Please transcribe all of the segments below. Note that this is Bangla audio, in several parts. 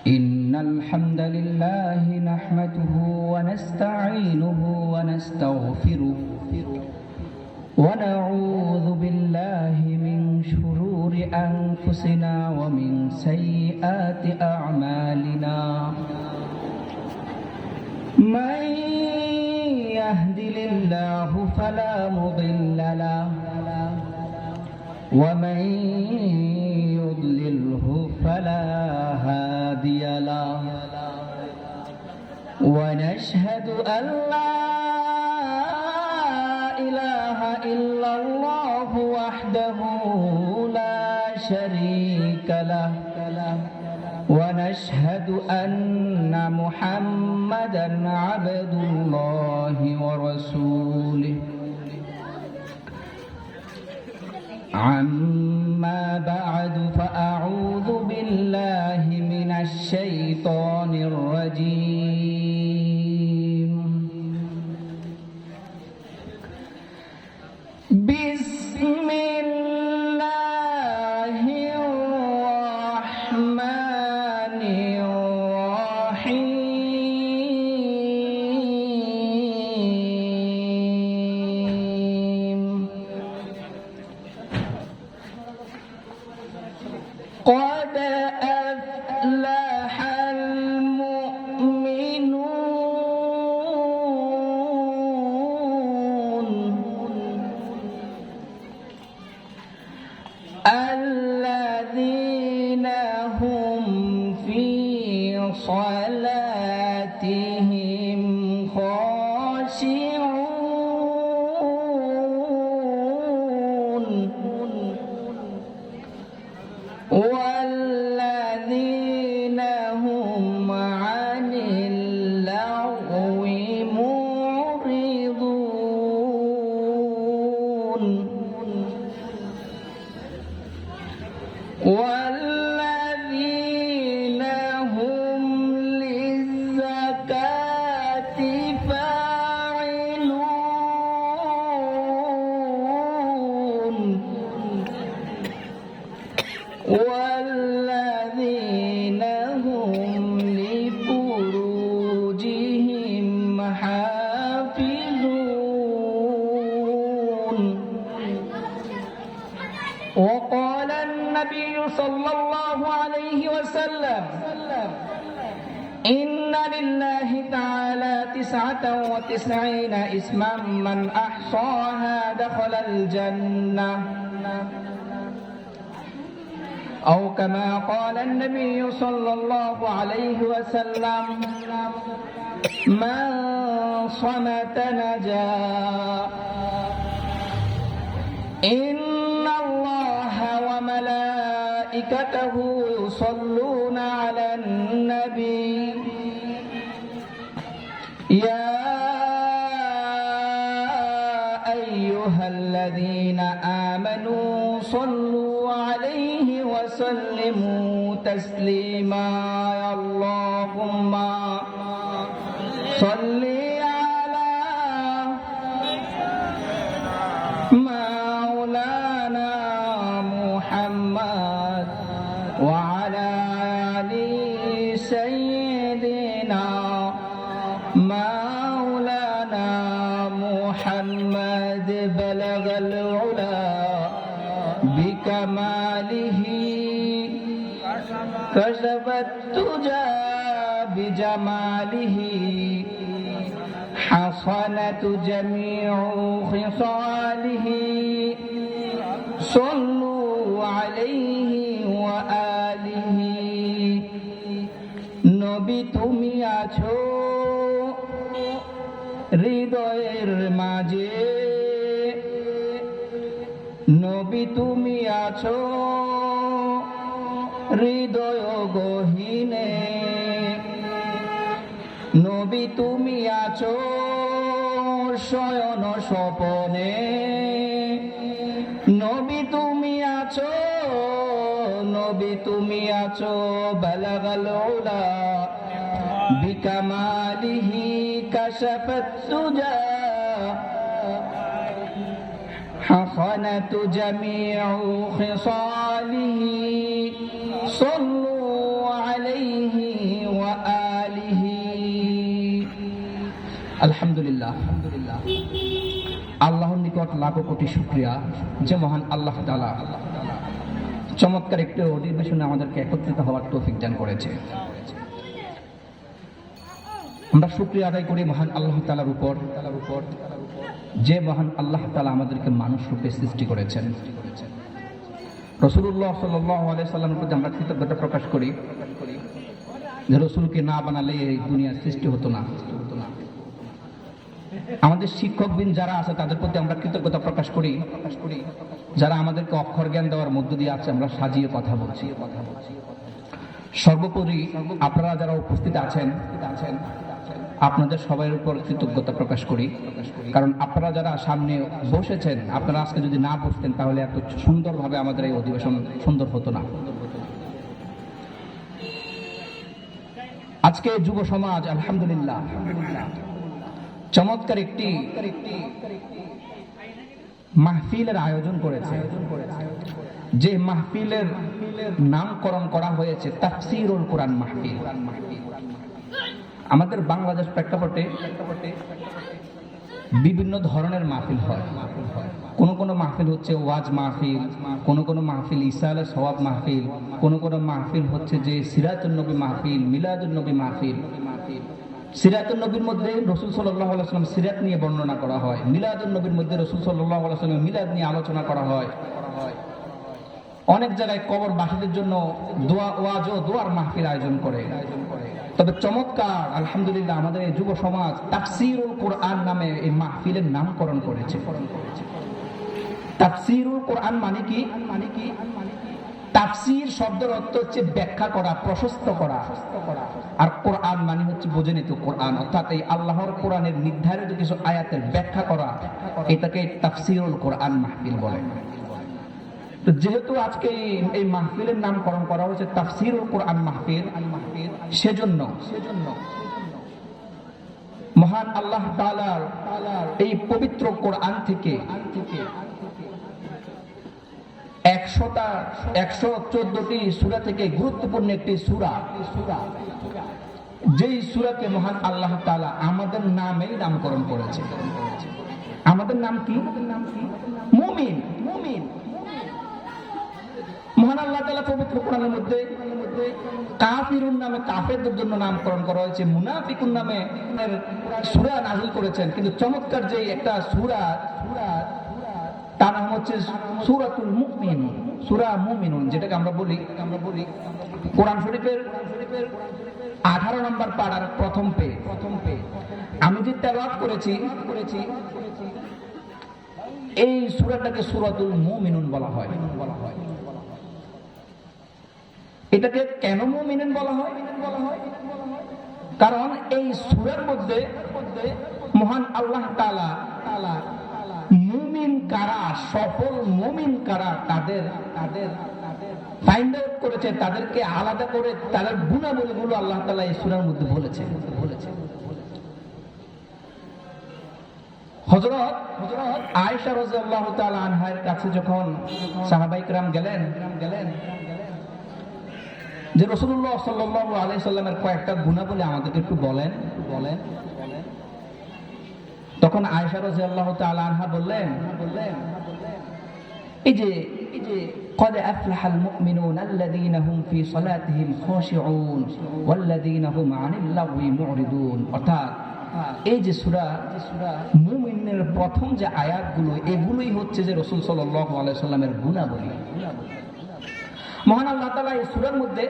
إن الحمد لله نحمده ونستعينه ونستغفره ونعوذ بالله من شرور أنفسنا ومن سيئات أعمالنا من يهدِ الله فلا مضل له ومن يضلله فلا هادي له ونشهد أن لا إله إلا الله وحده لا شريك له ونشهد أن محمدًا عبد الله ورسوله عما بعد فأعوذ بالله من الشيطان الرجيم بسم الله الرحمن الرحيم قد أفلح المؤمنون الذين هم في صلاتهم خاشعون والذين هم عن اللغو معرضون والذين هم للزكاة فاعلون والذين هم لفروجهم حافظون وقال النبي صلى الله عليه وسلم إن لله تعالى 99 اسما من أحصاها دخل الجنة أو كما قال النبي صلى الله عليه وسلم من صمت نجا إن الله وملائكته يصلون على النبي يا أيها الذين آمنوا صلوا عليه وسلموا تسليما اللهم صل على مولانا محمد وعلى آل سيدنا مولانا محمد بلغ العلا بكماله كشف الدجى بجماله حصنت جميع خصاله صلوا عليه وآله নবী তুমি আছো হৃদয়ের মাঝে নবী তুমি আছো হৃদয় গহীনে নবী তুমি আছো শয়ন স্বপনে নবী তুমি আছো নবী তুমি আছো বালাগাল উলা বিকামালিহি কাশাফাত সুজা حصنت جميع خصاله صلوا عليه আলহামদুলিল্লাহ, আল্লাহর নিকট লাখো কোটি শুকরিয়া যে মহান আল্লাহ তাআলা চমৎকার একটি অধিবেশনে আমাদেরকে একত্রিত হওয়ার তৌফিক দান করেছে। আমরা শুকরিয়া আদায় করি মহান আল্লাহ তাআলার উপর, যে মহান আল্লাহ তাআলা আমাদেরকে মানুষ রূপে সৃষ্টি করেছেন। রাসূলুল্লাহ সাল্লাল্লাহু আলাইহি সাল্লামের প্রতি আমরা কৃতজ্ঞতা প্রকাশ করি যে রাসূলকে না বানালে এই দুনিয়ার সৃষ্টি হতো না। আমাদের শিক্ষকবৃন্দ যারা আছে তাদের প্রতি আমরা কৃতজ্ঞতা প্রকাশ করি, যারা আমাদেরকে অক্ষর জ্ঞান দেওয়ার মধ্য দিয়ে আছে আমরা সাজিয়ে কথা বলছি। সর্বোপরি আপনারা যারা উপস্থিত আছেন আপনাদের সবার উপর কৃতজ্ঞতা প্রকাশ করি, কারণ আপনারা যারা সামনে বসেছেন আপনারা আজকে যদি না বসতেন তাহলে এত সুন্দরভাবে আমাদের এই অধিবেশন সুন্দর হতো না। আজকে যুব সমাজ আলহামদুলিল্লাহ চমৎকার একটি মাহফিলের আয়োজন করেছে, যে মাহফিলের নামকরণ করা হয়েছে তাফসীরুল কোরআন মাহফিল। আমাদের বাংলাদেশ প্রেক্ষাপটে বিভিন্ন ধরনের মাহফিল হয়। কোন মাহফিল হচ্ছে ওয়াজ মাহফিল, কোন মাহফিল ইসালে সওয়াব মাহফিল, কোন মাহফিল হচ্ছে যে সিরাতুন নবী মাহফিল, মিলাদুন নবী মাহফিল। সিরাতুন নবীর মধ্যে রাসূল সাল্লাল্লাহু আলাইহি ওয়াসাল্লাম সিরাত নিয়ে বর্ণনা করা হয়, মিলাদুন নবীর মধ্যে রাসূল সাল্লাল্লাহু আলাইহি ওয়াসাল্লাম মিলাদ নিয়ে আলোচনা করা হয়। অনেক জায়গায় কবরবাসীদের জন্য দোয়া ওয়াজ ও দোয়ার মাহফিল আয়োজন করে। তবে চমৎকার আলহামদুলিল্লাহ আমাদের এই যুব সমাজ তাফসীরুল কোরআন নামে এই মাহফিলের নামকরণ করেছে। তাফসীরুল কোরআন মানে কি? তাফসীর শব্দের অর্থ হচ্ছে ব্যাখ্যা করা, প্রশস্ত করা, আর কোরআন মানে হচ্ছে বুঝে নিত কোরআন, অর্থাৎ এই আল্লাহর কোরআনের নির্ধারিত কিছু আয়াতের ব্যাখ্যা করা, এটাকে তাফসীরুল কোরআন মাহফিল বলে। তো যেহেতু আজকে এই মাহফিলের নামকরণ করা হয়েছে তাফসীরুল কোরআন মাহফিল, সেজন্য মহান আল্লাহ তাআলার এই পবিত্র কোরআন থেকে 114টি সূরা থেকে গুরুত্বপূর্ণ একটি সূরা, যেই সূরাকে মহান আল্লাহ তাআলা আমাদের নামেই নামকরণ করেছে। আমাদের নাম কি? মুমিন। মহান আল্লাহ তাআলা পবিত্র কোরআনের মধ্যে কাফিরুন নামে কাফেরদের জন্য নামকরণ করা হয়েছে, মুনাফিকুন নামে সূরা নাযিল করেছেন। কিন্তু চমৎকার যে একটা সূরা, তার নাম হচ্ছে সূরাতুল মুমিনুন, সূরা মুমিনুন, যেটাকে আমরা বলি কোরআন শরীফের 18 নম্বর পারার প্রথম পেজ। আমি যে তেলাওয়াত করেছি এই সূরাটাকে সূরাতুল মুমিনুন বলা হয়। এটাকে কেন মুমিনুন বলা হয়? কারণ এই সূরার মধ্যে মহান আল্লাহ তাআলা মুমিন কারা, সফল মুমিন কারা তাদের ফাইন্ড আউট করেছে, তাদেরকে আলাদা করে তাদের গুণাবলীগুলো আল্লাহ তাআলা এই সূরার মধ্যে বলেছে। হযরত আয়েশা রাদিয়াল্লাহু তাআলা আনহার কাছে যখন সাহাবায়ে কেরাম গেলেন যে রাসূলুল্লাহ সাল্লাল্লাহু আলাইহি সাল্লামের কয়েকটা গুণাবলী আমাদেরকে একটু বলেন, তখন আয়েশা রাদিয়াল্লাহু তাআলা আনহা বললেন, এই যে قد أفلح المؤمنون الذين هم في صلاتهم خاشعون والذين هم عن اللغو معرضون। অর্থাৎ এই যে সূরা মুমিনের প্রথম যে আয়াতগুলো, এগুলোই হচ্ছে যে রাসূল সাল্লাল্লাহু আলাইহি সাল্লামের গুণাবলী। মহান আল্লাহ তাআলা এই সূরার মধ্যে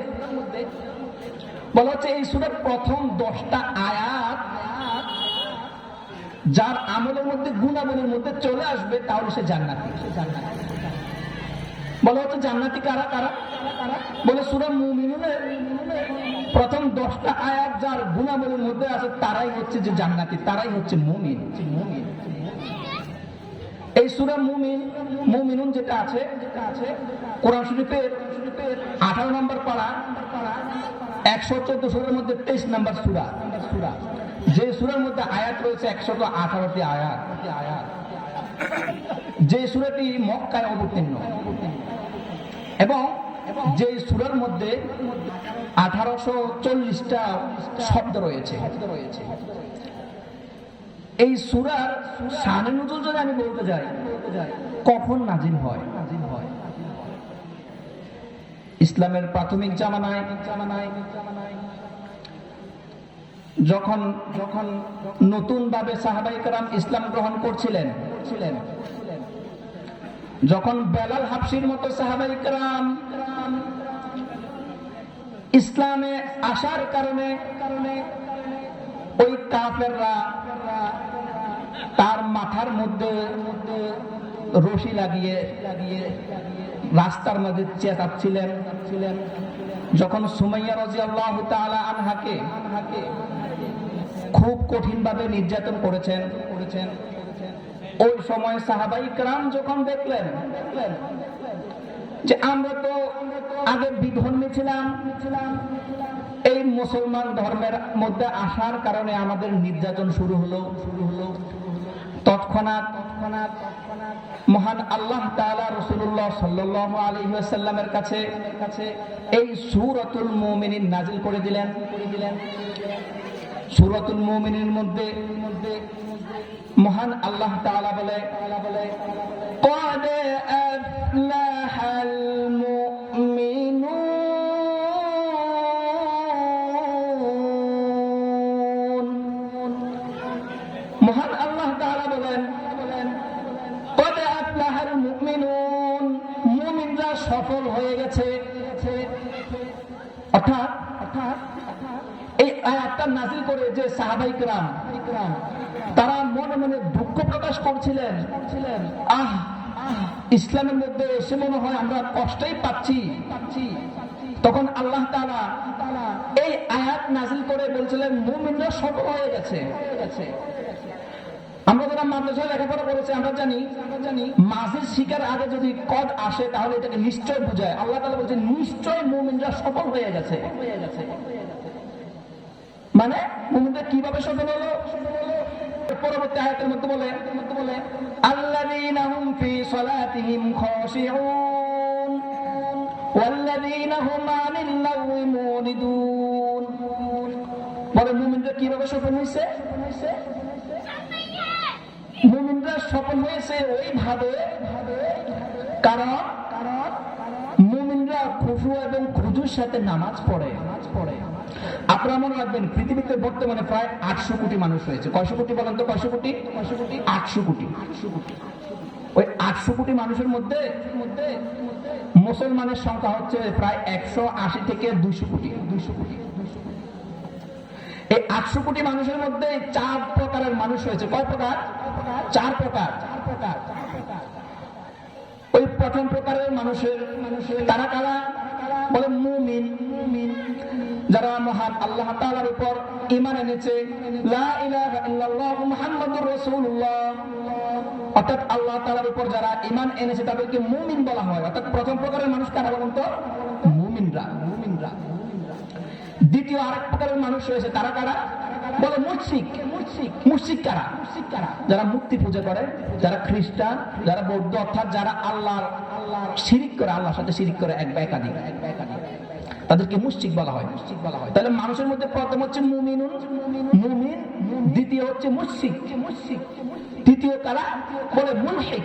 বলা হচ্ছে এই সূরার প্রথম 10টা আয়াত যার আমলের মধ্যে গুণাবলীর মধ্যে চলে আসবে তাহলে সে জান্নাতি। বলা হচ্ছে জান্নাতি কারা? বলে সূরা মুমিনুনের প্রথম 10টা আয়াত যার গুণাবলীর মধ্যে আছে তারাই হচ্ছে যে জান্নাতি, তারাই হচ্ছে মুমিন। এই সূরা মুমিনুন যেটা আছে কোরআন শরীফের 18 নম্বর পারা 114 সূরার মধ্যে 23 নম্বর সূরা, যে সূরার মধ্যে আয়াত রয়েছে 118টি আয়াত, যে সূরাটি মক্কায় অবতীর্ণ, এবং যে সূরার মধ্যে 1840টা শব্দ রয়েছে। এই সূরার শানে নুজুল যদি আমি বলতে যাই, কখন নাজিল হয়? ইসলামের প্রাথমিক জামানায় যখন নতুন ভাবে সাহাবায়ে কেরাম ইসলাম গ্রহণ করছিলেন, যখন বেলাল হাবশির মতো সাহাবায়ে কেরাম ইসলামে আসার কারণে ওই কাফেররা তার মাথার মধ্যে রশি লাগিয়ে রাস্তার মধ্যে চেঁচাচ্ছিলেন, যখন সুমাইয়া রাদিয়াল্লাহু তাআলা আনহাকে খুব কঠিন ভাবে নির্যাতন করেছেন, ওই সময় সাহাবায়ে কেরাম যখন দেখলেন যে আমরা তো আগে বিধর্মী ছিলাম, এই মুসলমান ধর্মের মধ্যে আসার কারণে আমাদের নির্যাতন শুরু হলো, তৎক্ষণাৎ মহান আল্লাহ তাআলা রাসূলুল্লাহ সাল্লাল্লাহু আলাইহি ওয়াসাল্লামের কাছে এই সূরাতুল মুমিনিন নাযিল করে দিলেন। সূরাতুল মুমিনিনের মধ্যে মহান আল্লাহ তাআলা বলে, قد أفلح المؤمنون। মহান আল্লাহ তাআলা বলেন, قد أفلح المؤمنون, মুমিনরা সফল হয়ে গেছে। অর্থাৎ এই আয়াতটা নাযিল করে যে সাহাবায়ে কেরাম তারা মনে মনে দুঃখ প্রকাশ করছিলেন, ইসলামের মধ্যে এসে মনে হয় আমরা কষ্টই পাচ্ছি, তখন আল্লাহ তাআলা এই আয়াত নাযিল করে বলছিলেন মুমিনরা সফল হয়ে গেছে। আমরা যারা মাদ্রাসায় লেখাপড়া করেছি আমরা জানি মাঝির শিকার আগে যদি কদ আসে তাহলে এটাকে নিশ্চয় বোঝায়। আল্লাহ তাআলা বলছেন নিশ্চয় মুমিনরা সফল হয়ে গেছে। মানে মুমিনরা কিভাবে সফল হলো? পরবর্তী আয়াতের মধ্যে বলে, আল্লাযীনা হুম ফি সালাতিহিম খাশিউন ওয়াল্লাযীনা হুম আনিল লাগwi মুরিদুন। বলে মুমিনরা কিভাবে সফল হয়েছে? মুমিনরা সফল হয়েছে ওইভাবে কারণ মুমিনরা খুশু এবং খুজুর সাথে নামাজ পড়ে। আপনারা মনে রাখবেন পৃথিবীতে বর্তমানে প্রায় 800 কোটি মানুষ রয়েছে। কয়শো কোটি বলেন তো? 800 কোটি। ওই 800 কোটি মানুষের মধ্যে মুসলমানের সংখ্যা হচ্ছে প্রায় 180 থেকে 200 কোটি। এই 800 কোটি মানুষের মধ্যে 4 প্রকারের মানুষ রয়েছে। কয় প্রকার? 4 প্রকার। ওই প্রথম প্রকারের মানুষের তারা কারা? বলে মুমিন, যারা মহান আল্লাহ তাআলার উপর ঈমান এনেছে, লা ইলাহা ইল্লাল্লাহু মুহাম্মাদুর রাসূলুল্লাহ, অর্থাৎ আল্লাহ তাআলার উপর যারা ঈমান এনেছে তাদেরকে মুমিন বলা হয়। অর্থাৎ প্রথম প্রকারের মানুষ কারা বলেন তো? মুমিনরা। দ্বিতীয় আরেক প্রকারের মানুষ রয়েছে, তারা কারা? বলে মুশরিক কারা? যারা মূর্তি পূজা করে, যারা খ্রিস্টান, যারা বৌদ্ধ, অর্থাৎ যারা আল্লাহর শিরিক করে, আল্লাহর সাথে শিরিক করে একাধিক, তাদেরকে মুশরিক বলা হয়। তাহলে মানুষের মধ্যে প্রথম হচ্ছে মুমিন, দ্বিতীয় হচ্ছে মুশরিক, তৃতীয় কারা? বলে মুলহিদ।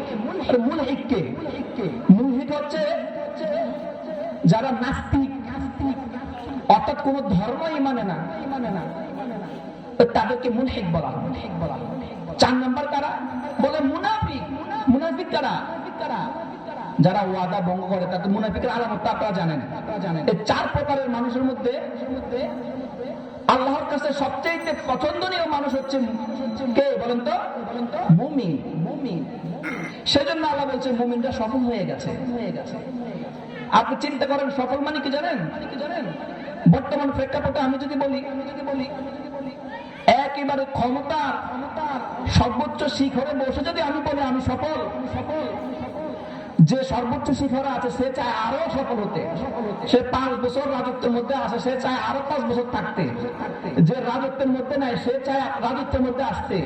মুলহিদ হচ্ছে যারা নাস্তিক, অর্থাৎ কোন ধর্মই মানে না, তাদেরকে মুলহিদ বলা হয়। 4 নম্বর কারা? বলে মুনাফিক কারা? যারা ওয়াদা ভঙ্গ করে, তাদের মুনাফিকের আলামত আপনারা জানেন। এই 4 প্রকারের মানুষের মধ্যে আল্লাহর কাছে সবচেয়ে পছন্দনীয় মানুষ হচ্ছে কে বলেন তো? মুমিন। সেজন্য আল্লাহ বলছে মুমিনরা সফল হয়ে গেছে। আপনি চিন্তা করেন সফল মানে কি জানেন? বর্তমান প্রেক্ষাপটে আমি যদি বলি একেবারে ক্ষমতার সর্বোচ্চ শিখরে বসে যদি আমি বলি আমি সফল, যে সর্বোচ্চ শিখরে আছে সে চায় আরো সফল হতে। সে 5 বছর রাজত্বের মধ্যে আছে, সে চায় আরো 5 বছর থাকতে। যে রাজত্বের মধ্যে নাই সে চায় রাজত্বের মধ্যে আসতে।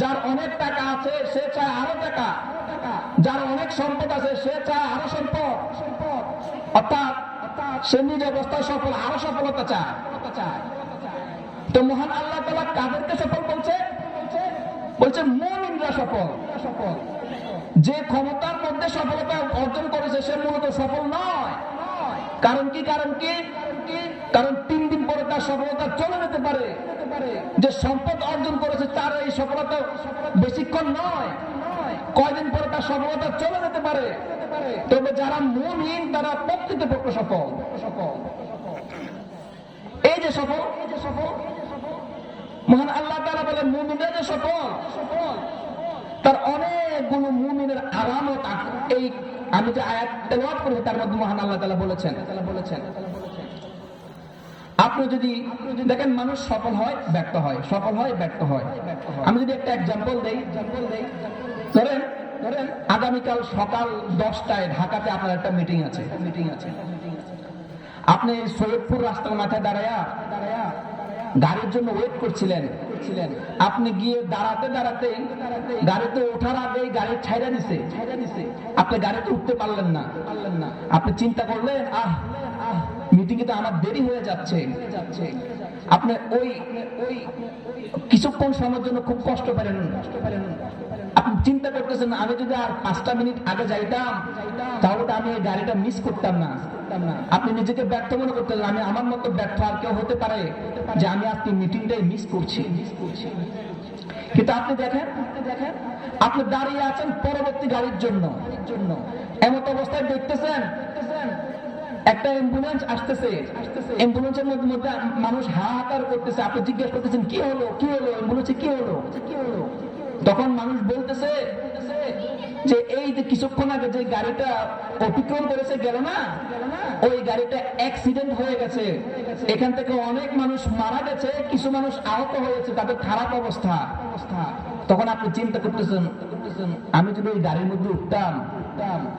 যার অনেক টাকা আছে সে চায় আরো টাকা। যার অনেক সম্পদ আছে সে চায় আরো সম্পদ। অর্থাৎ সে নিজ অবস্থায় সফল, আরো সফলতা চায়। তো মহান আল্লাহ তাআলা কাদেরকে সফল বলছে? বলছে মুমিনরা সফল। যে ক্ষমতার মধ্যে সফলতা অর্জন করেছে সে মূলত সফল নয়। কারণ কি? কারণ 3 দিন পরে তার সফলতা চলে যেতে পারে। যে সম্পদ অর্জন করেছে তার এই সফলতা বেশিক্ষণ নয়, কয়দিন পরে তার সফলতা চলে যেতে পারে। তবে যারা মুমিন তারা প্রকৃতপক্ষে সফল। এই যে সফল, মহান আল্লাহ তাআলা বলেন মুমিনরা যে সফল, তার অনেকগুলো মুমিনের আলামত এই আমি যে আয়াত তেলাওয়াত করেছি তার মধ্যে মহান আল্লাহ তাআলা বলেছেন। আপনি যদি দেখেন মানুষ সফল হয় ব্যর্থ হয়, সফল হয় ব্যর্থ হয়। আমি যদি একটা এক্সাম্পল দেই, ধরেন আগামীকাল সকাল 10টায় ঢাকাতে আপনার একটা মিটিং আছে। আপনি সৈয়দপুর রাস্তার মাথায় দাঁড়ায়া গাড়ির জন্য ওয়েট করছিলেন। আপনি গিয়ে দাঁড়াতে গাড়িতে ওঠার আগেই গাড়ি ছাইড়া দিছে, আপনি গাড়িতে উঠতে পারলেন না। আপনি চিন্তা করলেন মিটিংয়ে তো আমার দেরি হয়ে যাচ্ছে। আপনি ওই কিছুক্ষণ সময়ের জন্য খুব কষ্ট পেলেন। আপনি চিন্তা করতেছেন আমি যদি আর 5টা মিনিট আগে যাইতাম তাহলে তো আমি এই গাড়িটা মিস করতাম না। আপনি নিজেকে ব্যর্থ মনে করতেছেন, আমি আমার মতো ব্যর্থ আর কেউ হতে পারে যে আমি আজকে মিটিংটাই মিস করছি। কিন্তু আপনি দেখেন আপনি দাঁড়িয়ে আছেন পরবর্তী গাড়ির জন্য। এমত অবস্থায় দেখতেছেন একটা অ্যাম্বুলেন্স আসতেছে, অ্যাম্বুলেন্সের মধ্যে মানুষ হাহাকার করতেছে। আপনি জিজ্ঞেস করতেছেন কি হলো, অ্যাম্বুলেন্সে কি হলো? তখন মানুষ বলতেছে যে এই যে কিছুক্ষণ আগে যে গাড়িটা অতিক্রম করেছে গেল না, ওই গাড়িটা অ্যাক্সিডেন্ট হয়ে গেছে, এখান থেকে অনেক মানুষ মারা গেছে, কিছু মানুষ আহত হয়েছে, তাদের খারাপ অবস্থা। তখন আপনি চিন্তা করতেছেন আমি যদি ওই গাড়ির মধ্যে উঠতাম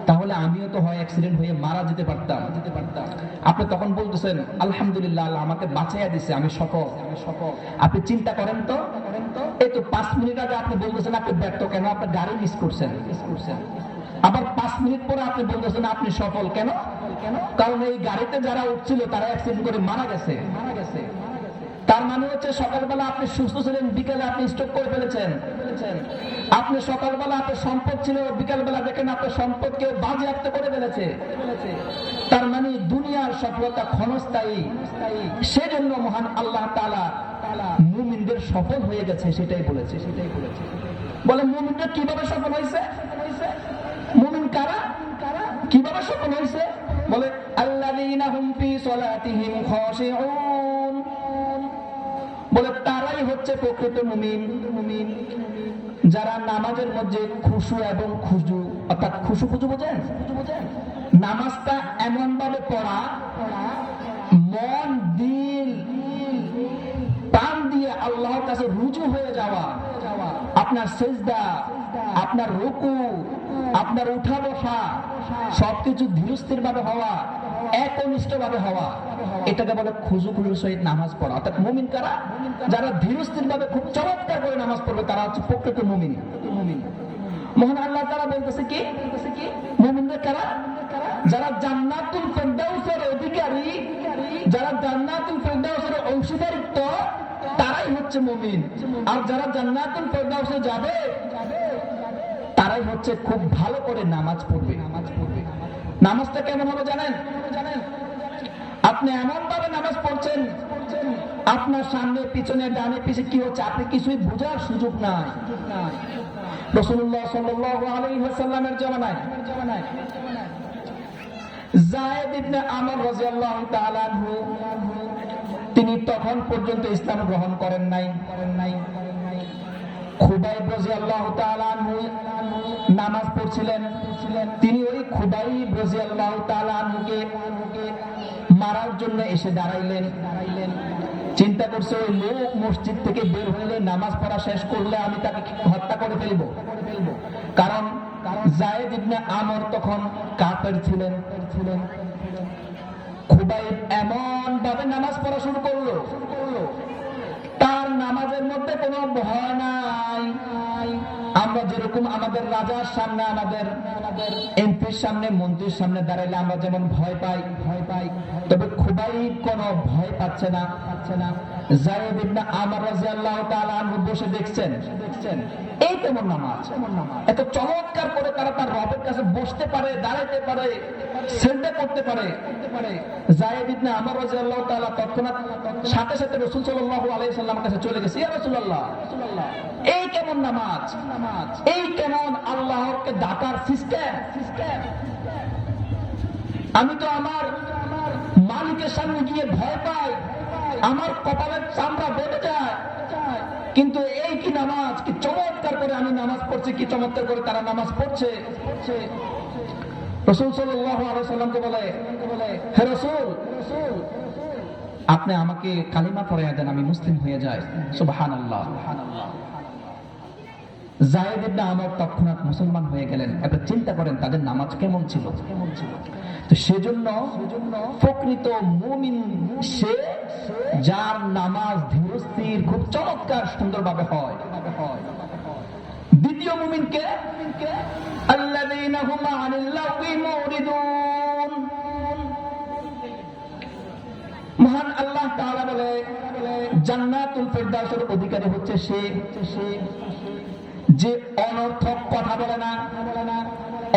তাহলে আমিও তো হয় অ্যাক্সিডেন্ট হয়ে মারা যেতে পারতাম। আপনি তখন বলতেছেন আলহামদুলিল্লাহ, আল্লাহ আমাকে বাঁচাইয়া দিছে, আমি সফল। আপনি চিন্তা করেন তো, এই তো 5 মিনিট আগে আপনি বলতেছেন আপনি ব্যর্থ কেন, আপনি গাড়ি মিস করছেন। আবার 5 মিনিট পরে আপনি বলতেছেন আপনি সফল কেন? কারণ এই গাড়িতে যারা উঠছিল তারা অ্যাক্সিডেন্ট করে মারা গেছে। তার মানে হচ্ছে সকালবেলা আপনি সুস্থ ছিলেন, বিকেলে আপনি স্ট্রোক করে ফেলেছেন। আপনি সকালবেলা আপনার সম্পদ ছিল, বিকালবেলা দেখেন আপনার সম্পদ কেউ বাজেয়াপ্ত করে ফেলেছে। তার মানে দুনিয়ার সফলতা ক্ষণস্থায়ী। সেজন্য মহান আল্লাহ তাআলা মুমিনদের সফল হয়ে গেছে সেটাই বলেছে। বলে মুমিনরা কিভাবে সফল হয়েছে? মুমিন কারা, কিভাবে সফল হয়েছে? বলে আল্লাযীনা হুম ফি সলাতিহিম খাশিউন। বলে তারাই হচ্ছে প্রকৃত মুমিন, যারা নামাজের মধ্যে খুশু এবং খুজু, অর্থাৎ খুশু খুজু বোঝেন? নামাজটা এমন ভাবে পড়া, মন দিল প্রাণ দিয়ে আল্লাহর কাছে রুজু হয়ে যাওয়া, আপনার সিজদা, আপনার রুকু, আপনার উঠা বসা সবকিছু ধীরস্থির ভাবে হওয়া, একনিষ্ঠ ভাবে হওয়া, এটাকে বলে খুজুর সহিত নামাজ পড়া। অর্থাৎ মুমিন কারা? যারা ধীরস্থির ভাবে খুব চমৎকার করে নামাজ পড়বে তারা হচ্ছে প্রকৃত মুমিন। মহান আল্লাহ তাআলা বলতেছে কি মুমিনরা কারা? যারা জান্নাতুল ফিরদাউসের অধিকারী, যারা জান্নাতুল ফিরদাউসের অংশীদারিত্ব, তারাই হচ্ছে মুমিন। আর যারা জান্নাতুল ফিরদাউসে যাবে তারাই হচ্ছে খুব ভালো করে নামাজ পড়বে। নামাজটা কেমন হবে জানেন? আপনি এমন ভাবে নামাজ পড়ছেন আপনার সামনে পিছনে ডানে পিছে কি হচ্ছে আপনি কিছুই বোঝার সুযোগ নাই। রাসূলুল্লাহ সাল্লাল্লাহু আলাইহি ওয়াসাল্লামের জামানায় যায়েদ ইবনে আমর রাদিয়াল্লাহু তাআলা আনহু তিনি তখন পর্যন্ত ইসলাম গ্রহণ করেন নাই। খুবাইব রাদিয়াল্লাহু তাআলা আনহু নামাজ পড়ছিলেন, তিনি ওই খুবাইব রাদিয়াল্লাহু তাআলা আনহুকে মারার জন্য এসে দাঁড়াইলেন। চিন্তা করছে ওই লোক মসজিদ থেকে বের হলে নামাজ পড়া শেষ করলে আমি তাকে হত্যা করে ফেলবো। কারণ যায়েদ ইবনে আমর তখন কাফের ছিলেন। খুবাইব এমন ভাবে নামাজ পড়া শুরু করলো, তার নামাজের মধ্যে কোনো ভয় নাই। আমরা যেরকম আমাদের রাজার সামনে, আমাদের এমপির সামনে, মন্ত্রীর সামনে দাঁড়াইলে আমরা যেমন ভয় পাই, তবে খুবাইব কোনো ভয় পাচ্ছে না। যায়েদ ইবনে আমর রাদিয়াল্লাহু তাআলা আনহু বসে দেখছেন এই কেমন নামাজ, এত চমৎকার করে তারা তার রবের কাছে বসতে পারে, দাঁড়াইতে পারে, সিজদা করতে পারে। যায়েদ ইবনে আমর রাদিয়াল্লাহু তাআলা তৎক্ষণাৎ সাথে সাথে রাসূল সাল্লাল্লাহু আলাইহি সাল্লামের কাছে চলে গেছে, ইয়া রাসূলুল্লাহ, এই কেমন নামাজ, এই কেমন আল্লাহকে ডাকার সিস্টেম। আমি তো আমার মালিকের সামনে গিয়ে ভয় পাই, আমার কপালের চামড়া বেড়ে যায়, কিন্তু এই কি নামাজ, কি চমৎকার করে আমি নামাজ পড়ছি, কি চমৎকার করে তারা নামাজ পড়ছে। রাসূল সাল্লাল্লাহু আলাইহি সাল্লামকে বলে, হে রাসূল, আপনি আমাকে কালিমা পড়াইয়া দেন, আমি মুসলিম হয়ে যাই। সুবহানাল্লাহ। যায়েদ ইবনে আমর তৎক্ষণাৎ মুসলমান হয়ে গেলেন। এবার চিন্তা করেন তাদের নামাজ কেমন ছিল। তো সেজন্য প্রকৃত মুমিন সে যার নামাজ ধীরস্থির, খুব চমৎকার সুন্দরভাবে হয়। দ্বিতীয় মুমিন কে? আল্লাযীনা হুম আনিল লাগwi মুরিদুন। মহান আল্লাহ তাআলা বলে, জান্নাতুল ফেরদাউসের অধিকারী হচ্ছে সে যে অনর্থক কথা বলে না,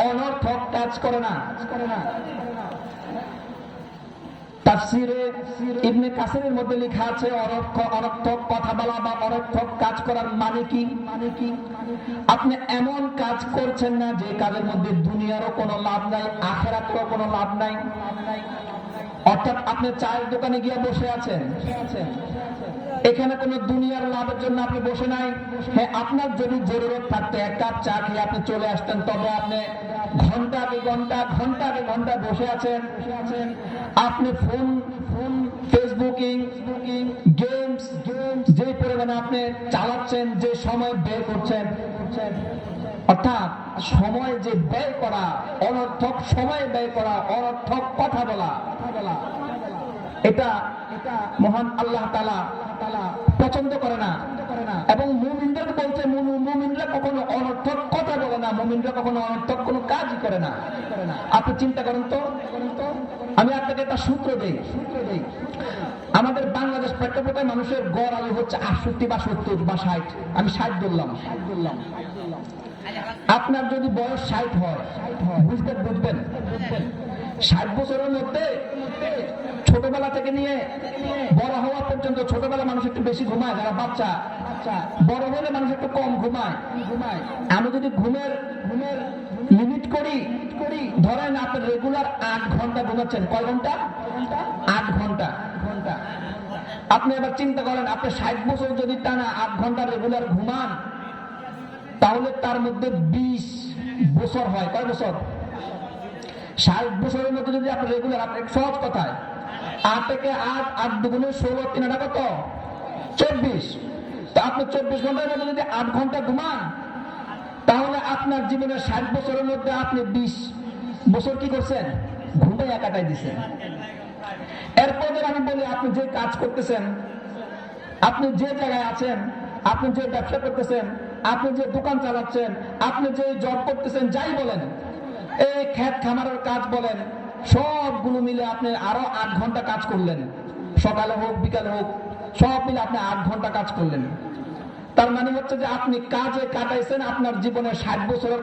অনর্থক কাজ করে না। তাফসীরে ইবনে কাসিরের মধ্যে লেখা আছে অনর্থক কথা বলা বা অনর্থক কাজ করার মানে কি? আপনি এমন কাজ করছেন না যে কাজের মধ্যে দুনিয়ারও কোনো লাভ নাই, আখিরাতেরও কোনো লাভ নাই। অর্থাৎ আপনি চায়ের দোকানে গিয়ে বসে আছেন, এখানে কোনো দুনিয়ার লাভের জন্য আপনি বসে নাই। হ্যাঁ, আপনার যদি জরুরত থাকতো এক কাপ চা খেয়ে আপনি চলে আসতেন, তবে আপনি ঘন্টা ঘন্টা বসে আছেন। আপনি ফোন, ফেসবুকিং, গেমস যে পরিমাণে আপনি চালাচ্ছেন, যে সময় বের করছেন, অর্থাৎ সময় যে ব্যয় করা, অনর্থক সময় ব্যয় করা, অনর্থক কথা বলা, এটা মহান আল্লাহ তাআলা পছন্দ করে না। এবং মুমিনদের বলছে, মুমিনরা কখনো অনর্থক কথা বলে না, মুমিনরা কখনো অনর্থক কোনো কাজই করে না। আপনি চিন্তা করেন তো, আমি আপনাকে একটা সূত্র দেই। আমাদের বাংলাদেশ প্রেক্ষাপটে মানুষের গড় আয়ু হচ্ছে 68 বা 70 বা 60, আমি 60 বললাম। আপনার যদি বয়স 60 হয়, বুঝবেন 60 বছরের মধ্যে ছোটবেলা থেকে নিয়ে বড় হওয়া পর্যন্ত, ছোটবেলা মানুষ একটু বেশি ঘুমায়, যারা বাচ্চা, বড় হলে মানুষ একটু কম ঘুমায়। আমি যদি ঘুমের লিমিট করি, ধরেন আপনি রেগুলার 8 ঘন্টা ঘুমাচ্ছেন। কয় ঘন্টা? 8 ঘন্টা। আপনি এবার চিন্তা করেন, আপনি 60 বছর যদি টানা 8 ঘন্টা রেগুলার ঘুমান, তাহলে তার মধ্যে 20 বছর হয়। কয় বছর? 60 বছরের মধ্যে যদি আপনি রেগুলার, আপনি সহজ কথায় 8 থেকে 8 দুগুণে 16, 3 কত? 24। তো আপনি 24 ঘন্টার মধ্যে যদি 8 ঘন্টা ঘুমান, তাহলে আপনার জীবনের 60 বছরের মধ্যে আপনি 20 বছর কি করছেন? ঘুমাইয়া কাটাই দিচ্ছেন। এরপর আমি বলি, আপনি যে কাজ করতেছেন, আপনি যে জায়গায় আছেন, আপনি যে ব্যবসা করতেছেন, আপনি যে দোকান চালাচ্ছেন, আপনি যে জব করতেছেন, যাই বলেন, এই ক্ষেত খামারের কাজ বলেন, সবগুলো মিলে আপনি আরো 8 ঘন্টা কাজ করলেন। সকালে হোক বিকালে হোক, সব মিলে আপনি 8 ঘন্টা কাজ করলেন। তার মানে হচ্ছে যে আপনি কাজে কাটাইছেন আপনার জীবনের 60 বছরের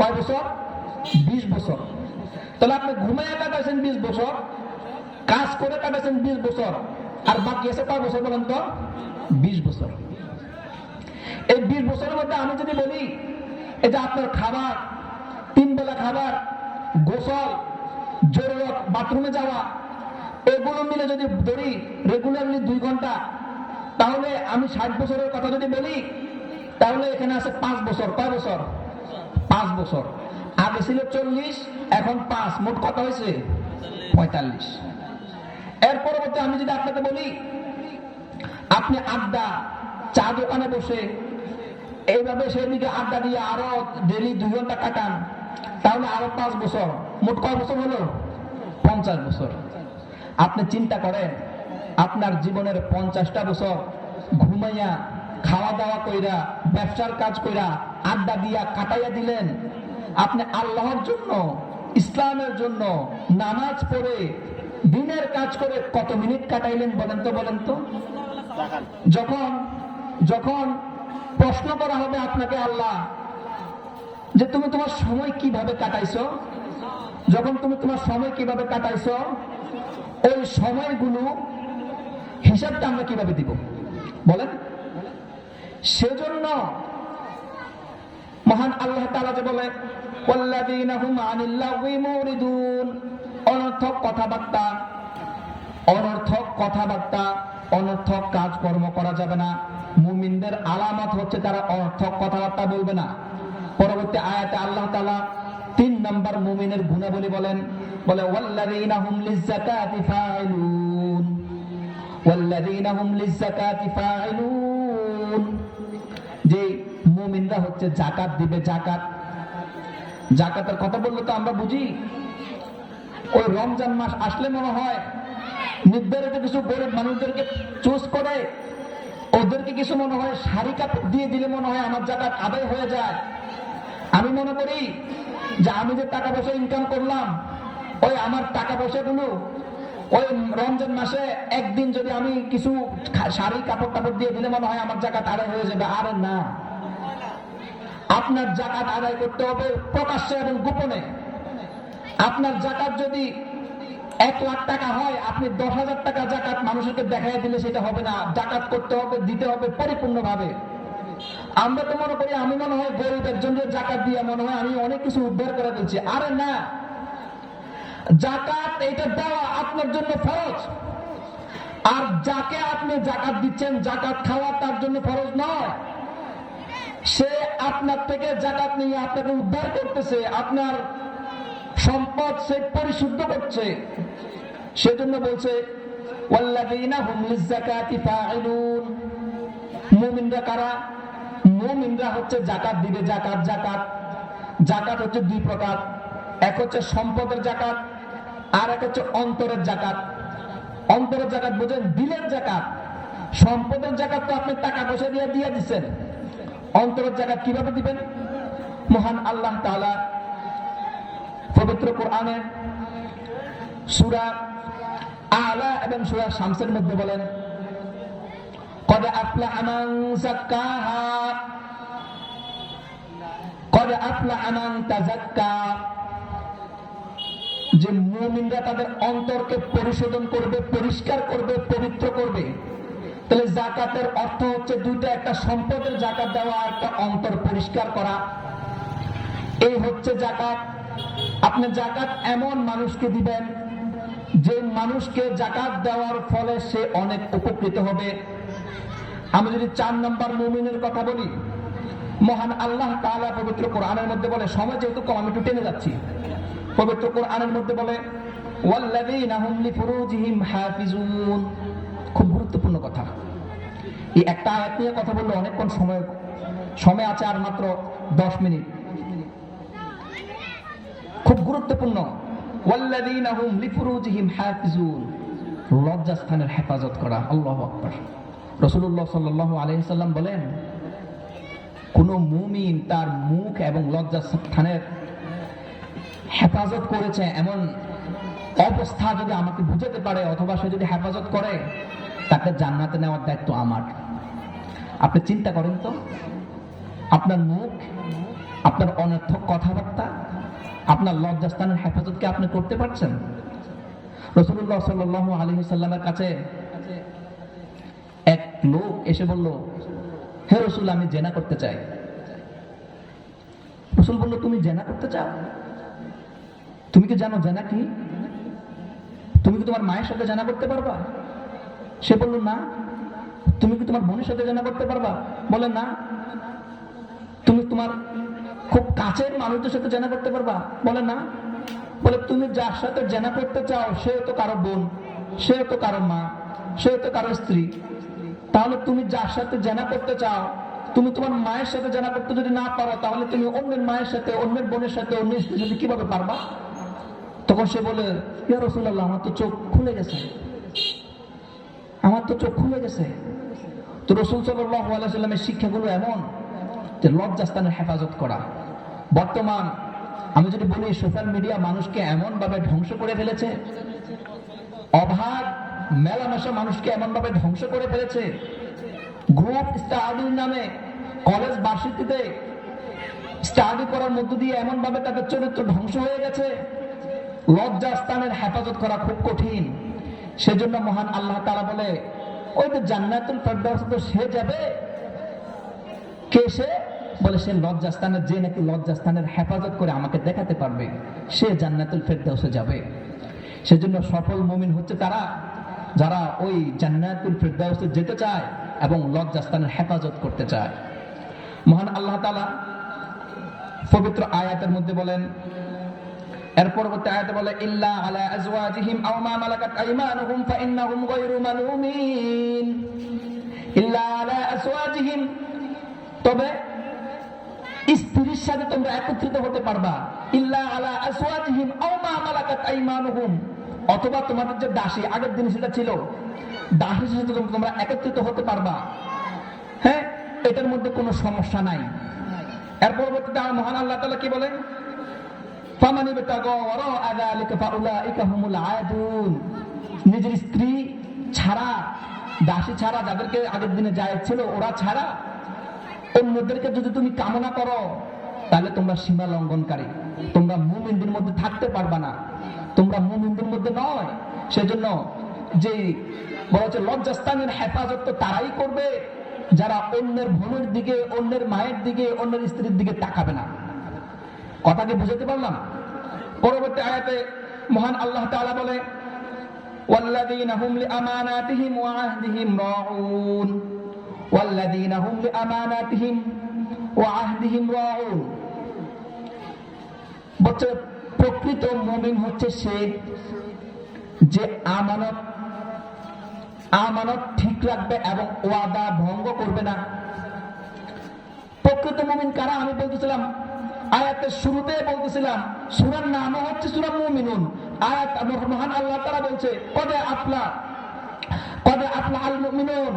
কয় বছর? 20 বছর। তাহলে আপনি ঘুমাইয়া কাটাইছেন 20 বছর, কাজ করে কাটাইছেন 20 বছর, আর বাকি আছে কয় বছর বলেন তো? 20 বছর। এই 20 বছরের মধ্যে আমি যদি বলি, এটা আপনার খাবার, 3 বেলা খাবার, গোসল, জরুরত, বাথরুমে যাওয়া, এগুলো মিলে যদি ধরি রেগুলারলি 2 ঘন্টা, তাহলে আমি 60 বছরের কথা যদি বলি, তাহলে এখানে আছে 5 বছর। কয় বছর? 5 বছর। আগে ছিল 40, এখন 5, মোট কত হয়েছে? 45। এর পরবর্তী আমি যদি আপনাকে বলি, আপনি আড্ডা, চা দোকানে বসে এইভাবে সেদিকে আড্ডা দিয়ে আরো ডেলি 2 ঘন্টা কাটান, তাহলে আরো 5 বছর, মোট কয় বছর হলো? 50 বছর। আপনি চিন্তা করেন, আপনার জীবনের 50টা বছর ঘুমাইয়া খাওয়া দাওয়া কইরা ব্যবসার কাজ কইরা আড্ডা দিয়া কাটাইয়া দিলেন, আপনি আল্লাহর জন্য ইসলামের জন্য নামাজ পড়ে দিনের কাজ করে কত মিনিট কাটাইলেন বলেন তো? যখন যখন প্রশ্ন করা হবে আপনাকে আল্লাহ যে তুমি তোমার সময় কিভাবে কাটাইছো, যখন তুমি তোমার সময় কিভাবে কাটাইছো, ওই সময়গুলো হিসাবটা আমরা কিভাবে দিব বলেন? সেজন্য মহান আল্লাহ তাআলা যে বলে ওয়াল্লাযীনা হুম আনিল লাগwi মুরিদুন, অনর্থক কথাবার্তা অনর্থক কাজকর্ম করা যাবে না। মুমিনদের আলামত হচ্ছে তারা অনর্থক কথাবার্তা বলবে না। পরবর্তী আয়াতে আল্লাহ তাআলা 3 নম্বর মুমিনের গুণাবলী বলে ওয়াল্লাযীনা হুম লিয-যাকাতি ফাইলুন, ওয়াল্লাযীনা হুম লিয-যাকাতি ফাইলুন, যে মুমিনরা হচ্ছে যাকাত দিবে। যাকাতের কথা বললে তো আমরা বুঝি, ওই রমজান মাস আসলে মনে হয় নির্ধারিত কিছু গরিব মানুষদেরকে চুজ করে ওদেরকে কিছু মনে হয় শাড়ি কাপড় দিয়ে দিলে মনে হয় আমার যাকাত আদায় হয়ে যায়। আমি মনে করি যে আমি যে টাকা পয়সা ইনকাম করলাম, ওই আমার টাকা পয়সাগুলো ওই রমজান মাসে একদিন যদি আমি কিছু শাড়ি কাপড় দিয়ে দিলে মনে হয় আমার যাকাত আদায় হয়ে যাবে। আরে না, আপনার যাকাত আদায় করতে হবে প্রকাশ্যে এবং গোপনে। আপনার যাকাত যদি 1 লাখ টাকা হয়, আপনি 10,000 টাকা যাকাত মানুষকে দেখাই দিলে সেটা হবে না। যাকাত করতে হবে, দিতে হবে পরিপূর্ণভাবে। আমরা তো মনে করি আমি মনে হয় গরিব একজনের যাকাত দিয়ে মনে হয় আমি অনেক কিছু উদ্ধার করে দিচ্ছি। আরে না, যাকাত এটা দেওয়া আপনার জন্য ফরজ, আর যাকে আপনি যাকাত দিচ্ছেন, যাকাত খাওয়া তার জন্য ফরজ নয়। সে আপনার থেকে যাকাত নিয়ে আপনাকে উদ্ধার করতেছে, আপনার সম্পদ সে পরিশুদ্ধ করছে। সেজন্য বলছে ওয়াল্লাযীনা হুম লিয-যাকাতি ফাইলুন। মুমিনরা কারা? মুমিনরা হচ্ছে যাকাত দিবে। যাকাত হচ্ছে 2 প্রকার, এক হচ্ছে সম্পদের যাকাত, আর এক হচ্ছে অন্তরের যাকাত। অন্তরের যাকাত বুঝেন, দিলের যাকাত। সম্পদের যাকাত তো আপনি টাকা পয়সা দিয়ে দিচ্ছেন। অন্তরের যাকাত কিভাবে দিবেন? মহান আল্লাহ তাআলা পবিত্র কোরআনে সূরা আলা এবং সূরা শামসের মধ্যে বলেন কদ আফলাহা মান যাক্কাহা কদ আফলাহা মান তাযাক্কা, যে মুমিনরা তাদের অন্তরকে পরিশোধন করবে, পরিষ্কার করবে, পবিত্র করবে। তাহলে যাকাতের অর্থ হচ্ছে 2টা, একটা সম্পদের যাকাত দেওয়া, একটা অন্তর পরিষ্কার করা। এই হচ্ছে যাকাত। আপনি যাকাত এমন মানুষকে দিবেন যে মানুষকে যাকাত দেওয়ার ফলে সে অনেক উপকৃত হবে। আমি যদি 4 নম্বর মুমিনের কথা বলি, মহান আল্লাহ তাআলা পবিত্র কোরআনের মধ্যে বলে, সময় যেহেতু কম আমি একটু টেনে যাচ্ছি, পবিত্র কোরআনের মধ্যে বলে ওয়াল্লাযীনা হুম লিফুরুজিহিম হাফিজুন। খুব গুরুত্বপূর্ণ কথা। এই একটা আয়াত নিয়ে কথা বললে অনেকক্ষণ সময় আছে, আর মাত্র 10 মিনিট। খুব গুরুত্বপূর্ণ। ওয়াল্লাযীনা হুম লিফুরুজিহিম হাফিজুন, লজ্জাস্থানের হেফাজত করা। আল্লাহু আকবার। রাসূলুল্লাহ সাল্লাল্লাহু আলাইহি সাল্লাম বলেন, কোন মুমিন তার মুখ এবং লজ্জাস্থানের হেফাজত করেছে এমন অবস্থা যদি আমাকে বুঝাতে পারে, অথবা সে যদি হেফাজত করে, তাকে জান্নাতে নেওয়ার দায়িত্ব আমার। আপনি চিন্তা করেন তো, আপনার মুখ, আপনার অনর্থক কথাবার্তা, আপনার লজ্জাস্থানের হেফাজত কি আপনি করতে পারছেন? রাসূলুল্লাহ সাল্লাল্লাহু আলাইহি সাল্লামের কাছে এক লোক এসে বলল, হে রাসূল, আমি জিনা করতে চাই। রাসূল বলল, তুমি জিনা করতে চাও? তুমি কি জানো জিনা কি? তুমি কি তোমার মায়ের সাথে জিনা করতে পারবা? সে বলল, না। তুমি কি তোমার বোনের সাথে জিনা করতে পারবা? বলে, না। তুমি তোমার খুব কাছের মানুষদের সাথে জিনা করতে পারবা? বলে, না। বলে, তুমি যার সাথে জিনা করতে চাও সে তো কারো বোন, সে তো কারো মা, সে তো কারো স্ত্রী। তাহলে তুমি যার সাথে জিনা করতে চাও, তুমি তোমার মায়ের সাথে জিনা করতে যদি না পারো, তাহলে তুমি অন্যের মায়ের সাথে, অন্যের বোনের সাথে, অন্যের স্ত্রীর সাথে কিভাবে পারবা? তখন সে বলে, ইয়া রাসূলুল্লাহ, আমার তো চোখ খুলে গেছে, আমার তো চোখ খুলে গেছে। তো রাসূল সাল্লাল্লাহু আলাইহি ওয়াসাল্লামের শিক্ষাগুলো এমন যে লজ্জাস্থানের হেফাজত করা। বর্তমান আমি যদি বলি সোশ্যাল মিডিয়া মানুষকে এমন ভাবে ধ্বংস করে ফেলেছে, অভাব মেলামেশা মানুষকে এমন ভাবে ধ্বংস করে ফেলেছে, গ্রুপ স্টাডির নামে কলেজ ভার্সিটিতে স্টাডি করার মধ্য দিয়ে এমন ভাবে তাদের চরিত্র ধ্বংস হয়ে গেছে, লজ্জাস্থানের হেফাজত করা খুব কঠিন। সেজন্য মহান আল্লাহ তাআলা বলে, ওই যে জান্নাতুল ফেরদাউস তো সে যাবে, কে সে? বলে সে লজ্জাস্থানের, যে নাকি লজ্জাস্থানের হেফাজত করে আমাকে দেখাতে পারবে, সে জান্নাতুল ফেরদাউসে যাবে। সেজন্য সফল মুমিন হচ্ছে তারা যারা ওই জান্নাতুল ফেরদাউসে যেতে চায় এবং লজ্জাস্থানের হেফাজত করতে চায়। মহান আল্লাহ তাআলা পবিত্র আয়াতের মধ্যে বলেন, এর পরবর্তী আয়াতে বলে, ইল্লা আলা আজওয়াজিহিম আও মা মালাকাত আইমানুহুম ফাইন্নাহুম গায়রু মালুমিন। ইল্লা আলা আজওয়াজিহিম, তবে স্ত্রীর সাথে তোমরা একত্রিত হতে পারবা। ইল্লা আলা আজওয়াজিহিম আও মা মালাকাত আইমানুহুম, অথবা তোমাদের যে দাসী, আগের দিন সেটা ছিল, দাসীর সাথে তোমরা একত্রিত হতে পারবা। হ্যাঁ, এটার মধ্যে কোনো সমস্যা নাই। এর পরবর্তীতে মহান আল্লাহ তাআলা কি বলেন? ফামানি বিতাগা ওয়ারা যালিকা ফাউলাইকা হুমুল আদুন। নিজের স্ত্রী ছাড়া, দাসী ছাড়া, যাদেরকে আগের দিনে জায়েজ ছিল ওরা ছাড়া অন্যদেরকে যদি তুমি কামনা করো, তাহলে তোমরা সীমা লঙ্ঘনকারী, তোমরা মুমিনদের মধ্যে থাকতে পারবা না, তোমরা মুমিনদের মধ্যে নয়। সেজন্য যে বলা হচ্ছে লজ্জাস্থানের হেফাজত তো তারাই করবে যারা অন্যের বোনের দিকে, অন্যের মায়ের দিকে, অন্যের স্ত্রীর দিকে তাকাবে না। কথাকে বুঝাতে পারলাম? পরবর্তী আয়াতে মহান আল্লাহ তাআলা বলে, ওয়াল্লাযীনা হুম লিআমানাতিহিম ওয়া আহদিহিম রাউন। ওয়াল্লাযীনা হুম লিআমানাতিহিম ওয়া আহদিহিম রাউন। বলছে প্রকৃত মুমিন হচ্ছে সে যে আমানত ঠিক রাখবে এবং ওয়াদা ভঙ্গ করবে না। প্রকৃত মুমিন কারা? আমি বলতেছিলাম আয়াতের শুরুতে বলতেছিলাম, সূরার নামও হচ্ছে সূরা মুমিনুন। আয়াত মহান আল্লাহ তাআলা বলছে কদ আফলাহ আল মুমিনুন।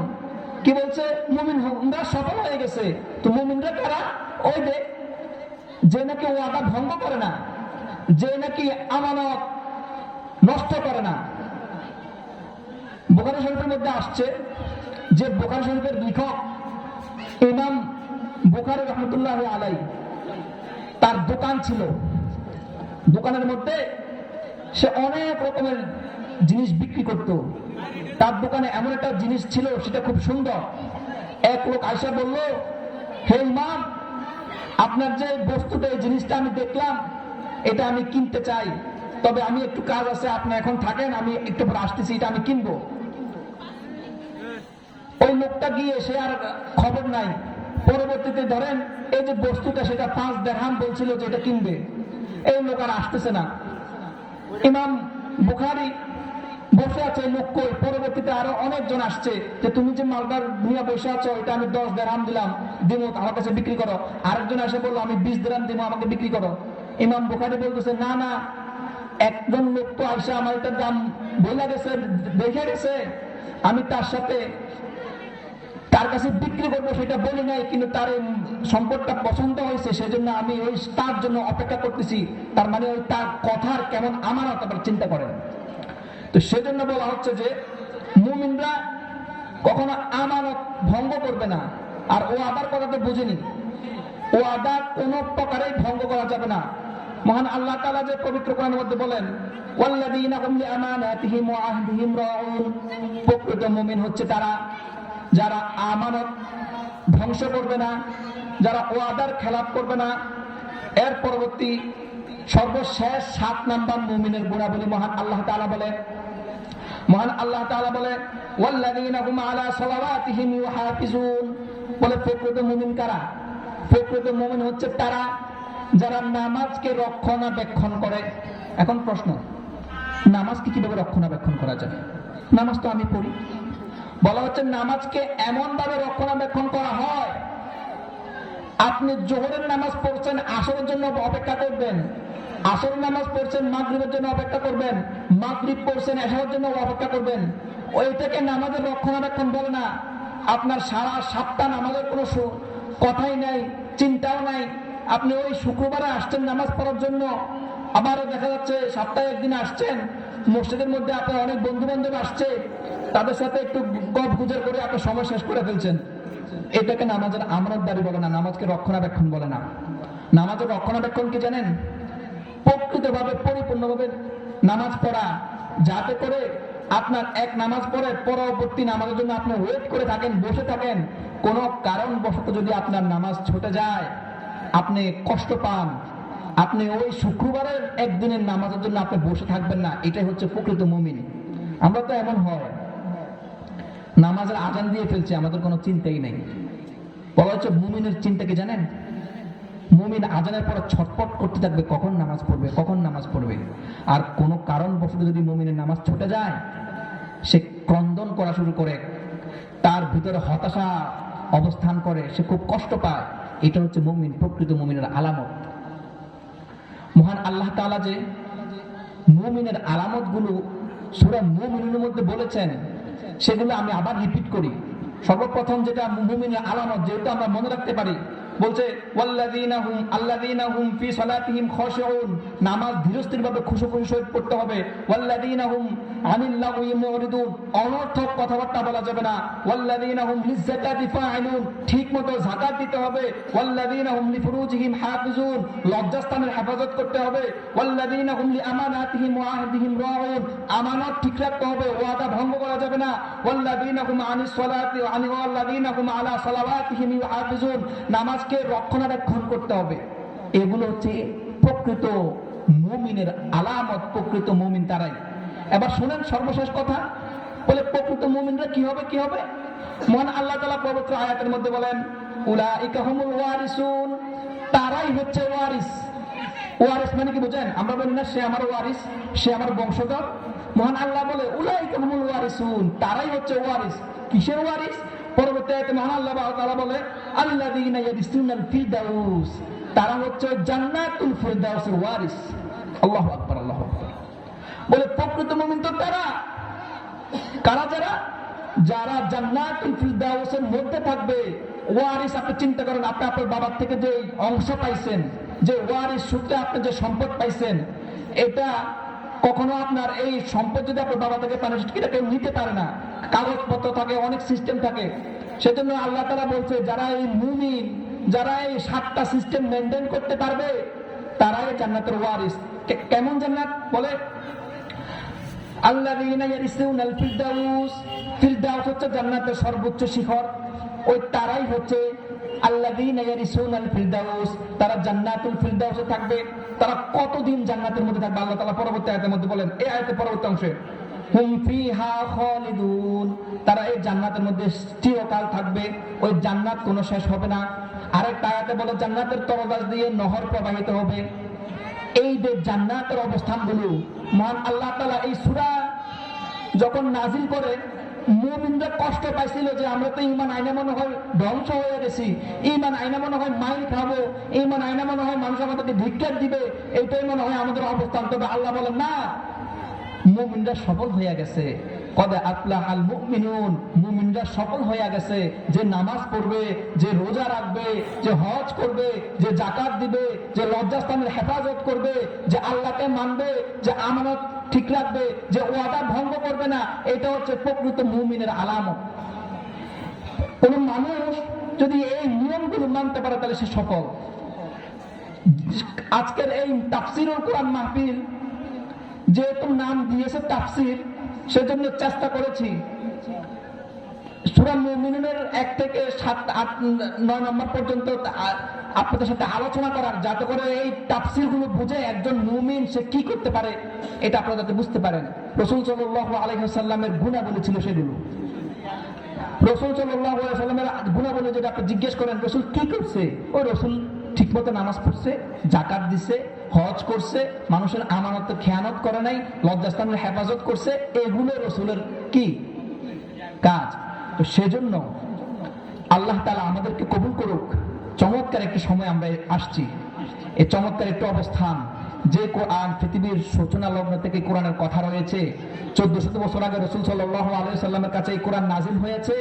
কি বলছে? মুমিনরা সফল হয়ে গেছে। তো মুমিনরা কারা? ওই যে নাকি ওয়াদা ভঙ্গ করে না, যে নাকি আমানত নষ্ট করে না। বুখারী শরীফের মধ্যে আসছে যে বুখারী শরীফের লেখক ইমাম বুখারী রাহমাতুল্লাহি আলাইহি, তার দোকান ছিল, দোকানের মধ্যে সে অনেক রকমের জিনিস বিক্রি করত। তার দোকানে এমন একটা জিনিস ছিল সেটা খুব সুন্দর। এক লোক আয়েশা বলল, হে ইমাম, আপনার যে বস্তুটা, এই জিনিসটা আমি দেখলাম, এটা আমি কিনতে চাই, তবে আমি একটু কাজ আছে, আপনি এখন থাকেন, আমি একটু পরে আসতেছি, এটা আমি কিনবো। ওই লোকটা গিয়ে, সে আর খবর নাই। পরবর্তীতে ধরেন এই যে বস্তুটা, সেটা 5 দিরহাম বলছিল যে এটা কিনবে, এই লোক আর আসতেছে না। ইমাম বুখারী বসে আছে, লোক কই? পরবর্তীতে আরো অনেকজন আসছে যে তুমি যে মালদার নিয়ে বসে আছো, এটা আমি 10 দিরহাম দিলাম, দিমো, আমার কাছে বিক্রি করো। আরেকজন এসে বললো আমি 20 দিরহাম দিমো, আমাকে বিক্রি করো। ইমাম বুখারী বলতেছে, না না, একজন লোক তো আইসা আমার এটার দাম বলে গেছে, দেখে গেছে, আমি তার সাথে তার কাছে বিক্রি করবো সেটা বলি নাই, কিন্তু তার সম্পদটা পছন্দ হয়েছে, সেজন্য আমি ওই তার জন্য অপেক্ষা করতেছি। তার মানে ওই তার কথার কেমন আমানত, আবার চিন্তা করেন। তো সেজন্য বলা হচ্ছে যে মুমিনরা কখনো আমানত ভঙ্গ করবে না। আর ও আবার কথাটা বুঝেনি, ও আদা কোন প্রকারেই ভঙ্গ করা যাবে না। মহান আল্লাহ তাআলা যে পবিত্র কোরআনের মধ্যে বলেন, ওয়াল্লাযীনা হুম লিআমানাতিহিম ওয়া আহদিহিম রাউন। প্রকৃত মুমিন হচ্ছে তারা যারা আমানত ধ্বংস করবে না, যারা ওয়াদার খেলাপ করবে না। এর পরবর্তী সর্বশেষ 7 নাম্বার মুমিনের গুণাবলী মহান আল্লাহ তাআলা বলে, ওয়াল্লাযীনা হুম আলা সালাওয়াতিহিম ইউহাফিজুন। বলে প্রকৃত মুমিন কারা? প্রকৃত মুমিন হচ্ছে তারা যারা নামাজকে রক্ষণাবেক্ষণ করে। এখন প্রশ্ন, নামাজকে কিভাবে রক্ষণাবেক্ষণ করা যায়? নামাজ তো আমি পড়ি। বলা হচ্ছে নামাজকে এমন ভাবে রক্ষণাবেক্ষণ করা হয়, আপনি জোহরের নামাজ পড়ছেন, আসরের জন্য অপেক্ষা করবেন, আসরের নামাজ পড়ছেন, মাগরিবের জন্য অপেক্ষা করবেন, মাগরিব পড়ছেন, এশারের জন্য অপেক্ষা করবেন। ওইটাকে নামাজের রক্ষণাবেক্ষণ বলে না। আপনার সারা সপ্তাহ নামাজের কোনো কথাই নাই, চিন্তাও নাই, আপনি ওই শুক্রবারে আসছেন নামাজ পড়ার জন্য, আবারও দেখা যাচ্ছে সপ্তাহে একদিন আসছেন, মসজিদের মধ্যে আপনার অনেক বন্ধু বান্ধব আসছে, তাদের সাথে একটু গপ গুজর করে আপনার সময় শেষ করে ফেলছেন। এটাকে নামাজের আমানতদারি বলে না, নামাজকে রক্ষণাবেক্ষণ বলে না। নামাজের রক্ষণাবেক্ষণ কি জানেন? প্রকৃতভাবে পরিপূর্ণভাবে নামাজ পড়া, যাতে করে আপনার এক নামাজ পড়ে পরবর্তী নামাজের জন্য আপনি ওয়েট করে থাকেন, বসে থাকেন, কোনো কারণবশত যদি আপনার নামাজ ছুটে যায়, আপনি কষ্ট পান, আপনি ওই শুক্রবারের একদিনের নামাজের জন্য আপনি বসে থাকবেন না। এটাই হচ্ছে প্রকৃত মুমিন। আমরা তো এমন হয়, নামাজের আজান দিয়ে ফেলছে, আমাদের কোনো চিন্তাই নেই। বলা হচ্ছে মুমিনের চিন্তা কি জানেন? মুমিন আজানের পর ছটপট করতে থাকবে, কখন নামাজ পড়বে, কখন নামাজ পড়বে। আর কোনো কারণবশত যদি মুমিনের নামাজ ছুটে যায়, সে ক্রন্দন করা শুরু করে, তার ভিতরে হতাশা অবস্থান করে, সে খুব কষ্ট পায়। এটা হচ্ছে মুমিন, প্রকৃত মুমিনের আলামত। মহান আল্লাহ তাআলা যে মুমিনের আলামত গুলো সূরা মুমিনের মধ্যে বলেছেন, সেগুলো আমি আবার রিপিট করি। সর্বপ্রথম যেটা মুমিনের আলামত, যেহেতু আমরা মনে রাখতে পারি, বলছে আল্লাযীনা হুম ফি সালাতিহিম খাশিউন, নামাজ ধীরস্থিরভাবে খুশুখুশি সহিত পড়তে হবে। ওয়াল্লাযীনা হুম আনিল লাগwi মুরিদুন, অনর্থক কথাবার্তা বলা যাবে না। ওয়াল্লাযীনা হুম লিযাকাতি ফাইলুন, ঠিকমতো যাকাত দিতে হবে। ওয়াল্লাযীনা হুম লিফুরুজিহিম হাফিজুন, লজ্জাস্থানের হেফাজত করতে হবে। ওয়াল্লাযীনা হুম লিআমানাতিহিম ওয়া আহদিহিম রাউন, আমানত ঠিক রাখতে হবে, ওয়াদা ভঙ্গ করা যাবে না। ওয়াল্লাযীনা হুম আনিস সালাতি ওয়াল্লাযীনা হুম আলা সালাওয়াতিহিম ইউহাফিজুন, নামাজ রক্ষণাবেক্ষণ করতে হবে। এগুলো হচ্ছে প্রকৃত মুমিনের আলামত। প্রকৃত মুমিন তারাই। এবার শুনেন সর্বশেষ কথা, বলে প্রকৃত মুমিনরা কি হবে, কি হবে? মহান আল্লাহ তাআলা পবিত্র আয়াতের মধ্যে বলেন, উলাইকা হুমুল ওয়ারিসুন, তারাই হচ্ছে ওয়ারিস। ওয়ারিস মানে কি বুঝেন? আমরা বলি না সে আমার ওয়ারিস, সে আমার বংশধর। মহান আল্লাহ বলে উলাইকা হুমুল ওয়ারিসুন, তারাই হচ্ছে ওয়ারিস। কিসের ওয়ারিস? পরবর্তী আয়াতে মহান আল্লাহ তাআলা বলে আল্লাযীনা ইয়ারিসুনাল ফিরদাউস, তারা হচ্ছে জান্নাতুল ফিরদাউসের ওয়ারিস। আল্লাহু আকবার, আল্লাহু আকবার। বলে প্রকৃত মুমিন তো তারা, কারা? যারা জান্নাতুল ফিরদাউসের মধ্যে থাকবে। ওয়ারিস, আপনি চিন্তা করেন, আপনি আপনার বাবার থেকে যে অংশ পাইছেন, যে ওয়ারিস সূত্রে আপনি যে সম্পদ পাইছেন, এটা কখনো আপনার এই সম্পদ যদি আপনার বাবা থেকে পান, সেটা কেউ নিতে পারে না। কাগজপত্র থাকে, অনেক সিস্টেম থাকে। সেজন্য আল্লাহ তাআলা বলছে, যারা এই মুমিন, যারা এই 7টা সিস্টেম মেনটেন করতে পারবে, তারাই জান্নাতের ওয়ারিস। কেমন জান্নাত? বলে আল্লাযীনা ইয়ারিসুনাল ফিরদাউস, ফিরদাউস হচ্ছে জান্নাতের সর্বোচ্চ শিখর। ওই তারাই হচ্ছে আল্লাযীনা ইয়ারিসুনাল ফিরদাউস, তারা জান্নাতুল ফিরদাউসে থাকবে। তারা কতদিন জান্নাতের মধ্যে থাকবে? আল্লাহ তাআলা পরবর্তী আয়াতের মধ্যে বলেন, এই আয়াতের পরবর্তী অংশে, হুম ফিহা খালিদুন, তারা এই জান্নাতের মধ্যে চিরকাল থাকবে। ওই জান্নাত কোনো শেষ হবে না। আরেকটা আয়াতে বলে জান্নাতের তলদেশ দিয়ে নহর প্রবাহিত হবে। এই যে জান্নাতের অবস্থানগুলো মহান আল্লাহ তাআলা এই সূরা যখন নাজিল করে, মুমিনরা কষ্ট পাইছিল যে আমরা তো ঈমান আইনা মনে হয় ধ্বংস হয়ে গেছি, ঈমান আইনা মনে হয় মাইর খাবো, ঈমান আইনা মনে হয় মানুষ আমাদেরকে ধিক্কার দিবে, এইটাই মনে হয় আমাদের অবস্থান। তবে আল্লাহ বলেন না, মুমিনরা সফল হয়ে গেছে। কদ আফলাহাল মুমিনুন, মুমিনরা সফল হয়ে গেছে। যে নামাজ পড়বে, যে রোজা রাখবে, যে হজ করবে, যে যাকাত দিবে, যে লজ্জাস্থানের হেফাজত করবে, যে আল্লাহকে মানবে, যে আমানত ঠিক রাখবে, যে ওয়াদা ভঙ্গ করবে না, এটা হচ্ছে প্রকৃত মুমিনের আলামত। কোন মানুষ যদি এই নিয়মগুলো মানতে পারে, তাহলে সে সফল। আজকের এই তাফসীরুল কোরআন মাহফিল যেহেতু নাম দিয়েছে তাফসীর, সেজন্য চেষ্টা করেছি সূরা মুমিনুনের 1 থেকে 7, 8, 9 নম্বর পর্যন্ত আপনাদের সাথে আলোচনা করার, যাতে করে এই তাফসীরগুলো বুঝে একজন মুমিন সে কি করতে পারে, এটা আপনারা যাতে বুঝতে পারেন। রাসূল সাল্লাল্লাহু আলাইহি ওয়াসাল্লামের গুণাবলী ছিল সেগুলো। রাসূল সাল্লাল্লাহু আলাইহি ওয়াসাল্লামের গুণাবলী যেটা আপনি জিজ্ঞেস করেন, রাসূল কি করছে? ওই রাসূল ঠিকমতো নামাজ পড়ছে, যাকাত দিছে, হজ করছে, মানুষের আমানত খেয়ানত করে নাই, লজ্জাস্থানের হেফাজত করছে। এগুলো রাসূলের কি কাজ। তো সেজন্য আল্লাহ তাআলা আমাদেরকে কবুল করুক। চমৎকার একটি সময় আমরা আসছি, এই চমৎকার একটি অবস্থান, যে কোরআন পৃথিবীর সূচনা লগ্ন থেকে কোরআনের কথা রয়েছে, 1400 বছর আগে রাসূল সাল্লাল্লাহু আলাইহি সাল্লামের কাছে এই কোরআন নাজিল হয়েছে,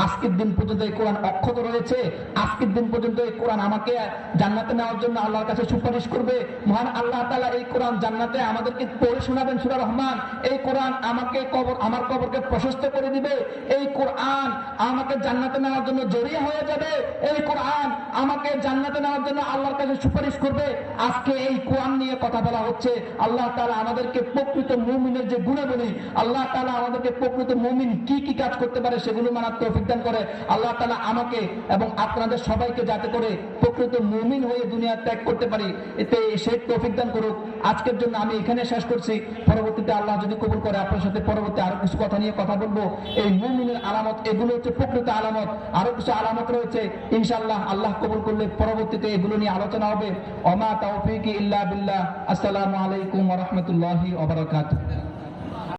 আজকের দিন পর্যন্ত এই কোরআন অক্ষত রয়েছে, আজকের দিন পর্যন্ত এই কোরআন আমাকে জান্নাতে নেওয়ার জন্য আল্লাহর কাছে সুপারিশ করবে। মহান আল্লাহ তাআলা এই কোরআন জান্নাতে আমাদেরকে পড়ে শোনাবেন সূরা রহমান। এই কোরআন আমাকে আমার কবরকে প্রশস্ত করে দিবে। এই কোরআন আমাকে জান্নাতে নেওয়ার জন্য জড়িয়ে হয়ে যাবে। এই কোরআন আমাকে জান্নাতে নেওয়ার জন্য আল্লাহর কাছে সুপারিশ করবে। আজকে এই কোরআন নিয়ে কথা বলা হচ্ছে। আল্লাহ তাআলা আমাদেরকে প্রকৃত মুমিনের যে গুণাবলী, আল্লাহ তাআলা আমাদেরকে প্রকৃত মুমিন কি কি কাজ করতে পারে সেগুলো মানার তৌফিক দান করে। আল্লাহ তাআলা আমাকে এবং আপনাদের সবাইকে যাতে করে প্রকৃত মুমিন হয়ে দুনিয়া ত্যাগ করতে পারি, এতে সেই তৌফিক দান করুক। আজকের জন্য আমি এখানে শেষ করছি। পরবর্তীতে আল্লাহ যদি কবুল করে আপনার সাথে পরবর্তী আরো কিছু কথা নিয়ে কথা বলবো। এই মুমিনের আলামত, এগুলো হচ্ছে প্রকৃত আলামত। আরো কিছু আলামত রয়েছে, ইনশাআল্লাহ আল্লাহ কবুল করলে পরবর্তীতে এগুলো নিয়ে আলোচনা হবে। ওমা তাওফীকি ইল্লা বিল্লাহ। আসসালামু আলাইকুম ওয়া রাহমাতুল্লাহি ওয়া বারাকাতুহু।